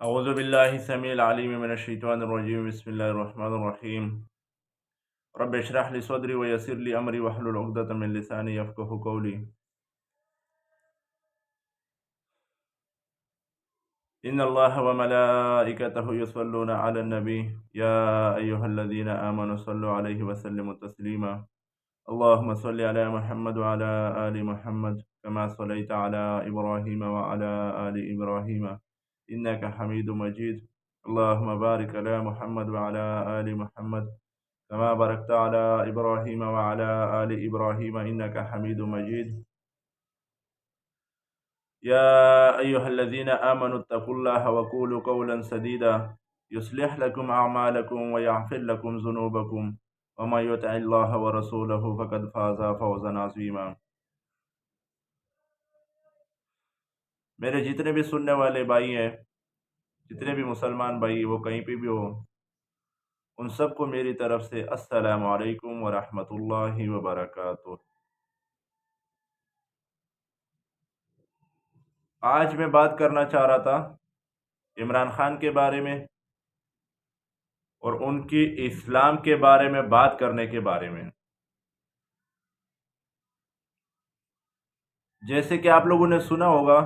اعوذ باللہ السمیع العلیم من الشیطان الرجیم بسم اللہ الرحمن الرحیم رب اشرح لی صدری ویسر لی امری واحلل عقدۃ من لسانی یفقهوا قولی ان اللہ وملائکتہ یصلون علی النبی یا ایہا الذین آمنوا صلوا علیہ وسلموا تسلیما اللہم صل علی محمد وعلی آل محمد كما صلیت علی ابراہیم وعلی آل ابراہیم انک حمید مجید اللہم بارک علی محمد وعلی آل محمد كما باركت على إبراهيم وعلى آل إبراهيم إنك حميد مجيد يا أيها الذين آمنوا اتقوا الله وقولوا قولا سديدا يصلح لكم أعمالكم ويغفر لكم ذنوبكم ومن يطع الله ورسوله فقد فاز فوزا عظيما۔ میرے جتنے بھی سننے والے بھائی ہیں، جتنے بھی مسلمان بھائی وہ کہیں پہ بھی ہو، ان سب کو میری طرف سے السلام علیکم ورحمۃ اللہ وبرکاتہ۔ آج میں بات کرنا چاہ رہا تھا عمران خان کے بارے میں اور ان کی اسلام کے بارے میں بات کرنے کے بارے میں۔ جیسے کہ آپ لوگوں نے سنا ہوگا،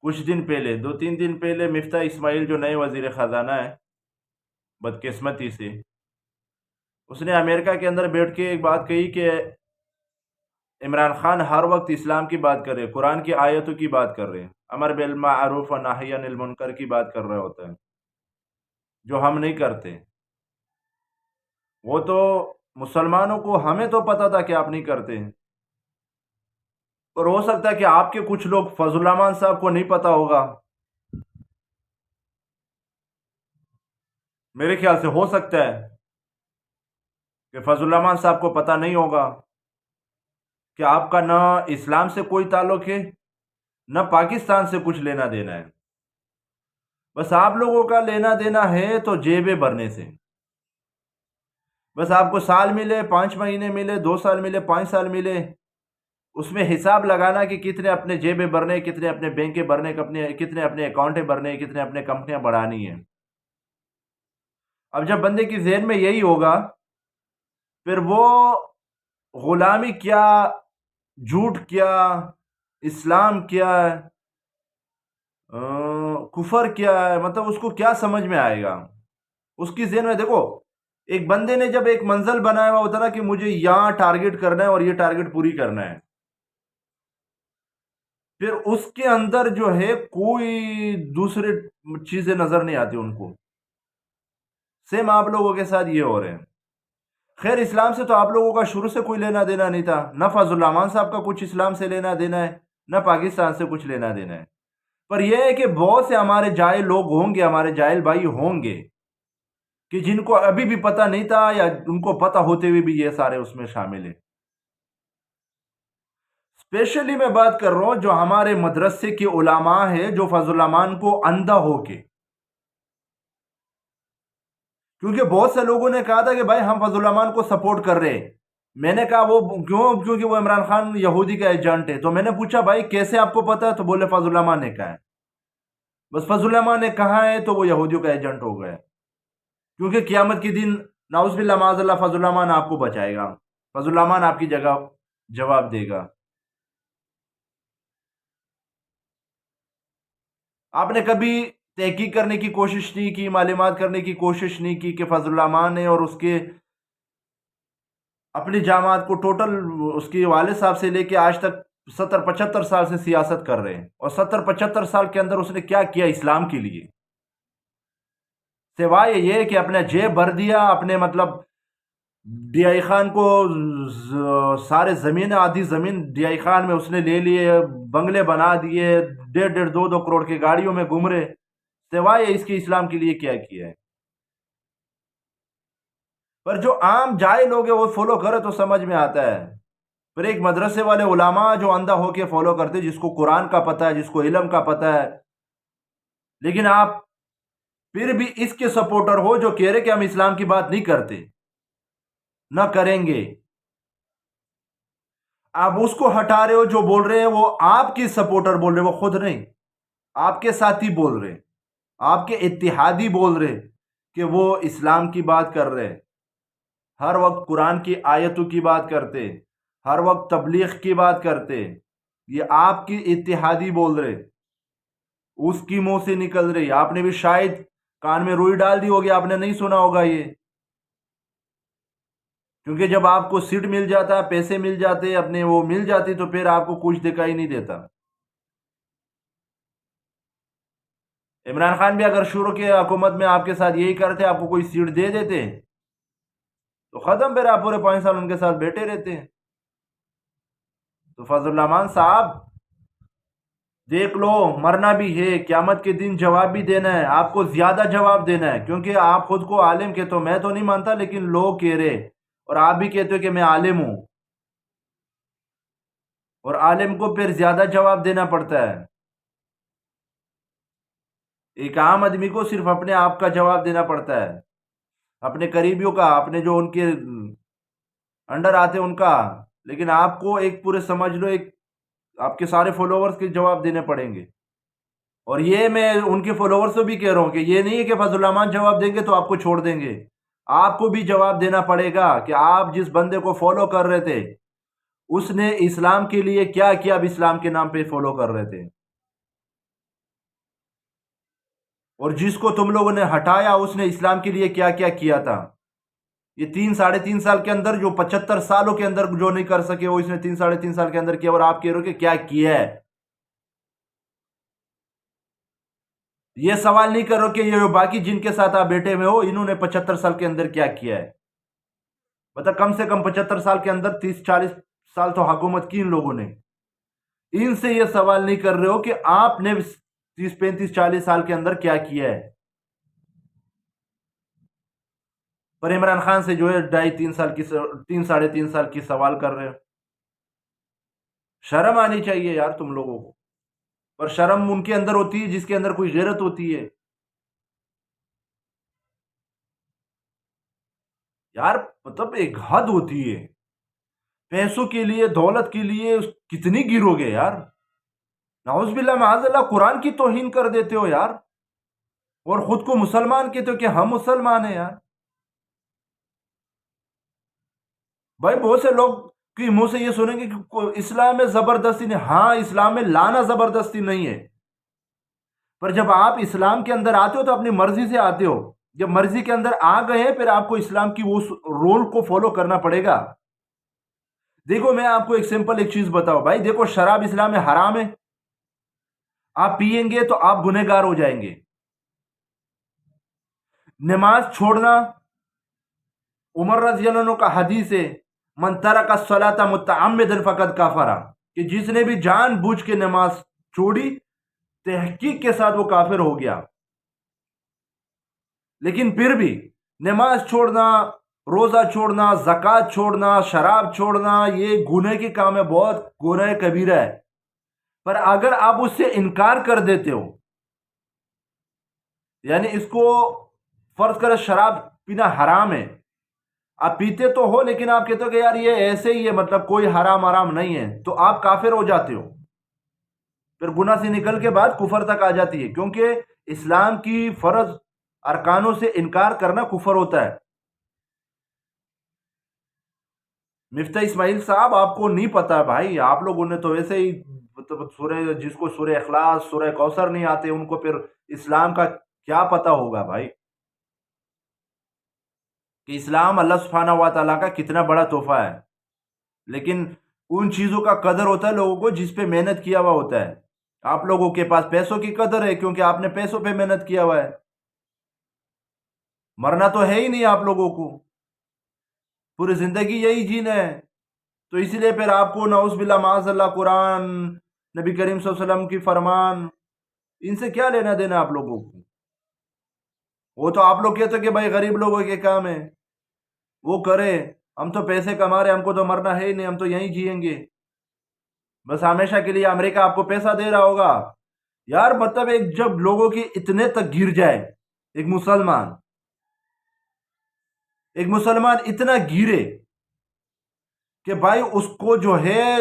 کچھ دن پہلے 2-3 دن پہلے مفتاح اسماعیل جو نئے وزیر خزانہ ہے، بدقسمتی سے اس نے امریکہ کے اندر بیٹھ کے ایک بات کہی کہ عمران خان ہر وقت اسلام کی بات کر رہے، قرآن کی آیتوں کی بات کر رہے، امر بالمعروف و نہی عن المنکر کی بات کر رہے ہوتا ہے، جو ہم نہیں کرتے۔ وہ تو مسلمانوں کو، ہمیں تو پتہ تھا کہ آپ نہیں کرتے، اور ہو سکتا ہے کہ آپ کے کچھ لوگ فضل الرحمان صاحب کو نہیں پتا ہوگا، میرے خیال سے ہو سکتا ہے کہ فضل الرحمان صاحب کو پتہ نہیں ہوگا کہ آپ کا نہ اسلام سے کوئی تعلق ہے، نہ پاکستان سے کچھ لینا دینا ہے، بس آپ لوگوں کا لینا دینا ہے تو جیبیں بھرنے سے۔ بس آپ کو سال ملے، 5 مہینے ملے، 2 سال ملے، 5 سال ملے، اس میں حساب لگانا کہ کتنے اپنے جیبیں بھرنے، کتنے اپنے بینکیں بھرنے، کتنے اپنے اکاؤنٹیں بھرنے، کتنے اپنے کمپنیاں بڑھانی ہیں۔ اب جب بندے کی ذہن میں یہی ہوگا، پھر وہ غلامی کیا، جھوٹ کیا، اسلام کیا ہے، کفر کیا ہے، مطلب اس کو کیا سمجھ میں آئے گا؟ اس کی ذہن میں دیکھو، ایک بندے نے جب ایک منزل بنایا ہوا ہوتا نا کہ مجھے یہاں ٹارگٹ کرنا ہے اور یہ ٹارگٹ پوری کرنا ہے، پھر اس کے اندر جو ہے کوئی دوسرے چیزیں نظر نہیں آتی ان کو۔ سیم آپ لوگوں کے ساتھ یہ ہو رہے ہیں۔ خیر، اسلام سے تو آپ لوگوں کا شروع سے کوئی لینا دینا نہیں تھا، نہ فضل الرحمان صاحب کا کچھ اسلام سے لینا دینا ہے، نہ پاکستان سے کچھ لینا دینا ہے۔ پر یہ ہے کہ بہت سے ہمارے جاہل لوگ ہوں گے، ہمارے جاہل بھائی ہوں گے کہ جن کو ابھی بھی پتہ نہیں تھا، یا ان کو پتہ ہوتے ہوئے بھی یہ سارے اس میں شامل ہیں۔ اسپیشلی میں بات کر رہا ہوں جو ہمارے مدرسے کے علماء ہیں، جو فضل الرحمان کو اندھا ہو کے، کیونکہ بہت سے لوگوں نے کہا تھا کہ بھائی ہم فضل الرحمان کو سپورٹ کر رہے ہیں۔ میں نے کہا وہ کیوں؟ کیونکہ وہ عمران خان یہودی کا ایجنٹ ہے۔ تو میں نے پوچھا بھائی کیسے آپ کو پتا ہے؟ تو بولے فضل الرحمان نے کہا ہے۔ بس فضل الرحمان نے کہا ہے تو وہ یہودیوں کا ایجنٹ ہو گیا، کیونکہ قیامت کے دن نعوذ باللہ معاذ اللہ فضل الرحمان آپ کو بچائے گا، فضل الرحمان آپ کی جگہ جواب دے گا۔ آپ نے کبھی تحقیق کرنے کی کوشش نہیں کی، معلومات کرنے کی کوشش نہیں کی کہ فضل الرحمان نے اور اس کے اپنی جماعت کو ٹوٹل، اس کے والد صاحب سے لے کے آج تک 70-75 سال سے سیاست کر رہے ہیں، اور 70-75 سال کے اندر اس نے کیا کیا اسلام کے لیے؟ سوائے یہ کہ اپنا جیب بھر دیا، اپنے مطلب ڈی آئی خان کو سارے زمین، آدھی زمین ڈی آئی خان میں اس نے لے لیے، بنگلے بنا دیے، 1.5-2 کروڑ کی گاڑیوں میں گھوم رہے، سوائے اس کے اسلام کے لیے کیا کیا ہے؟ پر جو عام جاہل لوگ ہیں وہ فالو کرے تو سمجھ میں آتا ہے۔ پھر ایک مدرسے والے علماء جو اندھا ہو کے فالو کرتے، جس کو قرآن کا پتہ ہے، جس کو علم کا پتہ ہے، لیکن آپ پھر بھی اس کے سپورٹر ہو جو کہہ رہے کہ ہم اسلام کی بات نہیں کرتے، نہ کریں گے۔ آپ اس کو ہٹا رہے ہو، جو بول رہے ہیں وہ آپ کی سپورٹر بول رہے ہیں، وہ خود نہیں۔ آپ کے ساتھی بول رہے، آپ کے اتحادی بول رہے کہ وہ اسلام کی بات کر رہے، ہر وقت قرآن کی آیتوں کی بات کرتے، ہر وقت تبلیغ کی بات کرتے، یہ آپ کی اتحادی بول رہے، اس کی منہ سے نکل رہی، آپ نے بھی شاید کان میں روئی ڈال دی ہوگی، آپ نے نہیں سنا ہوگا یہ، کیونکہ جب آپ کو سیٹ مل جاتا، پیسے مل جاتے، اپنے وہ مل جاتی، تو پھر آپ کو کچھ دکھائی نہیں دیتا۔ عمران خان بھی اگر شروع کی حکومت میں آپ کے ساتھ یہی کرتے، آپ کو کوئی سیٹ دے دیتے تو ختم، پھر آپ پورے 5 سال ان کے ساتھ بیٹھے رہتے ہیں۔ تو فضل الرحمان صاحب دیکھ لو، مرنا بھی ہے، قیامت کے دن جواب بھی دینا ہے، آپ کو زیادہ جواب دینا ہے، کیونکہ آپ خود کو عالم کہتے ہو، میں تو نہیں مانتا لیکن لوگ کہہ رہے، اور آپ بھی کہتے ہو کہ میں عالم ہوں، اور عالم کو پھر زیادہ جواب دینا پڑتا ہے۔ ایک عام آدمی کو صرف اپنے آپ کا جواب دینا پڑتا ہے، اپنے قریبیوں کا، اپنے جو ان کے انڈر آتے ان کا، لیکن آپ کو ایک پورے سمجھ لو، ایک آپ کے سارے فالوورز کے جواب دینے پڑیں گے۔ اور یہ میں ان کے فالوورز سے بھی کہہ رہا ہوں کہ یہ نہیں ہے کہ فضل الرحمان جواب دیں گے تو آپ کو چھوڑ دیں گے، آپ کو بھی جواب دینا پڑے گا کہ آپ جس بندے کو فالو کر رہے تھے اس نے اسلام کے لیے کیا کیا، اب اسلام کے نام پہ فالو کر رہے تھے، اور جس کو تم لوگوں نے ہٹایا اس نے اسلام کے لیے کیا کیا کیا تھا۔ یہ 3 ساڑھے 3 سال کے اندر، جو 75 سالوں کے اندر جو نہیں کر سکے وہ اس نے 3 ساڑھے 3 سال کے اندر کیا، اور آپ کہہ رہے ہو کہ کیا کیا ہے۔ یہ سوال نہیں کرو کہ یہ باقی جن کے ساتھ آپ بیٹھے ہوئے ہو انہوں نے 75 سال کے اندر کیا کیا ہے، مطلب کم سے کم 75 سال کے اندر 30 40 سال تو حکومت کی ان لوگوں نے۔ ان سے یہ سوال نہیں کر رہے ہو کہ آپ نے 30 35 40 سال کے اندر کیا کیا ہے، پر عمران خان سے جو ہے 2.5 3 سال کی 3 ساڑھے 3 سال کی سوال کر رہے ہو۔ شرم آنی چاہیے یار تم لوگوں کو، پر شرم ان کے اندر ہوتی ہے جس کے اندر کوئی غیرت ہوتی ہے۔ یار مطلب ایک حد ہوتی ہے، پیسوں کے لیے، دولت کے لیے کتنی گرو گے یار، نعوذ باللہ معاذ اللہ، قرآن کی توہین کر دیتے ہو یار، اور خود کو مسلمان کہتے ہو کہ ہم مسلمان ہیں یار۔ بھائی بہت سے لوگ کی منہ سے یہ سنیں گے کہ اسلام میں زبردستی نہیں، ہاں اسلام میں لانا زبردستی نہیں ہے، پر جب آپ اسلام کے اندر آتے ہو تو اپنی مرضی سے آتے ہو، جب مرضی کے اندر آ گئے ہیں پھر آپ کو اسلام کی وہ رول کو فالو کرنا پڑے گا۔ دیکھو میں آپ کو ایک سمپل ایک چیز بتاؤ بھائی، دیکھو شراب اسلام میں حرام ہے، آپ پیئیں گے تو آپ گنہگار ہو جائیں گے۔ نماز چھوڑنا، عمر رضی اللہ عنہ کا حدیث ہے، من ترک الصلاۃ متعمدا فقد کفر، کہ جس نے بھی جان بوجھ کے نماز چھوڑی تحقیق کے ساتھ وہ کافر ہو گیا۔ لیکن پھر بھی نماز چھوڑنا، روزہ چھوڑنا، زکوٰۃ چھوڑنا، شراب چھوڑنا، یہ گناہ کے کام ہے، بہت گناہ کبیرہ ہے، پر اگر آپ اس سے انکار کر دیتے ہو، یعنی اس کو فرض کرے شراب پینا حرام ہے، آپ پیتے تو ہو لیکن آپ کہتے ہو کہ یار یہ ایسے ہی ہے، مطلب کوئی حرام نہیں ہے، تو آپ کافر ہو جاتے ہو، پھر گناہ سے نکل کے بعد کفر تک آ جاتی ہے، کیونکہ اسلام کی فرض ارکانوں سے انکار کرنا کفر ہوتا ہے۔ مفتاح اسماعیل صاحب آپ کو نہیں پتا بھائی، آپ لوگوں نے تو ویسے ہی مطلب سورہ، جس کو سورہ اخلاص، سورہ کوثر نہیں آتے ان کو پھر اسلام کا کیا پتا ہوگا بھائی، کہ اسلام اللہ سبحانہ و تعالیٰ کا کتنا بڑا تحفہ ہے، لیکن ان چیزوں کا قدر ہوتا ہے لوگوں کو جس پہ محنت کیا ہوا ہوتا ہے۔ آپ لوگوں کے پاس پیسوں کی قدر ہے کیونکہ آپ نے پیسوں پہ محنت کیا ہوا ہے، مرنا تو ہے ہی نہیں آپ لوگوں کو، پوری زندگی یہی جینا ہے، تو اسی لیے پھر آپ کو نعوذ باللہ معاذ اللہ قرآن، نبی کریم صلی اللہ علیہ وسلم کی فرمان، ان سے کیا لینا دینا آپ لوگوں کو؟ وہ تو آپ لوگ کہتے ہیں کہ بھائی غریب لوگوں کے کام ہے وہ کرے، ہم تو پیسے کما رہے، ہم کو تو مرنا ہے ہی نہیں، ہم تو یہیں جئیں گے بس ہمیشہ کے لیے، امریکہ آپ کو پیسہ دے رہا ہوگا۔ یار مطلب ایک جب لوگوں کی اتنے تک گر جائے، ایک مسلمان اتنا گرے کہ بھائی اس کو جو ہے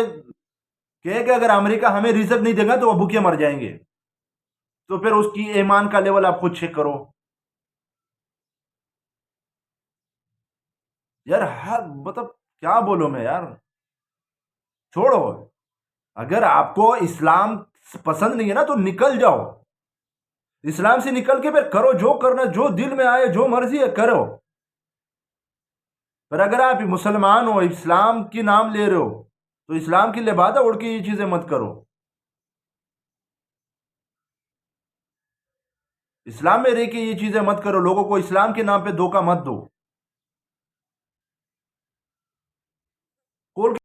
کہ اگر امریکہ ہمیں رزق نہیں دے گا تو وہ بھوکے مر جائیں گے، تو پھر اس کی ایمان کا لیول آپ خود چیک کرو یار. مطلب کیا بولوں میں یار. چھوڑو. اگر آپ کو اسلام پسند نہیں ہے نا تو نکل جاؤ. اسلام سے نکل کے پھر کرو جو کرنا, جو دل میں آئے, جو مرضی ہے کرو. پر اگر آپ مسلمان ہو, اسلام کی نام لے رہے ہو, تو اسلام کی لبادہ اڑ کے یہ چیزیں مت کرو. اسلام میں رہ کے یہ چیزیں مت کرو. لوگوں کو اسلام کے نام پہ دھوکہ مت دو.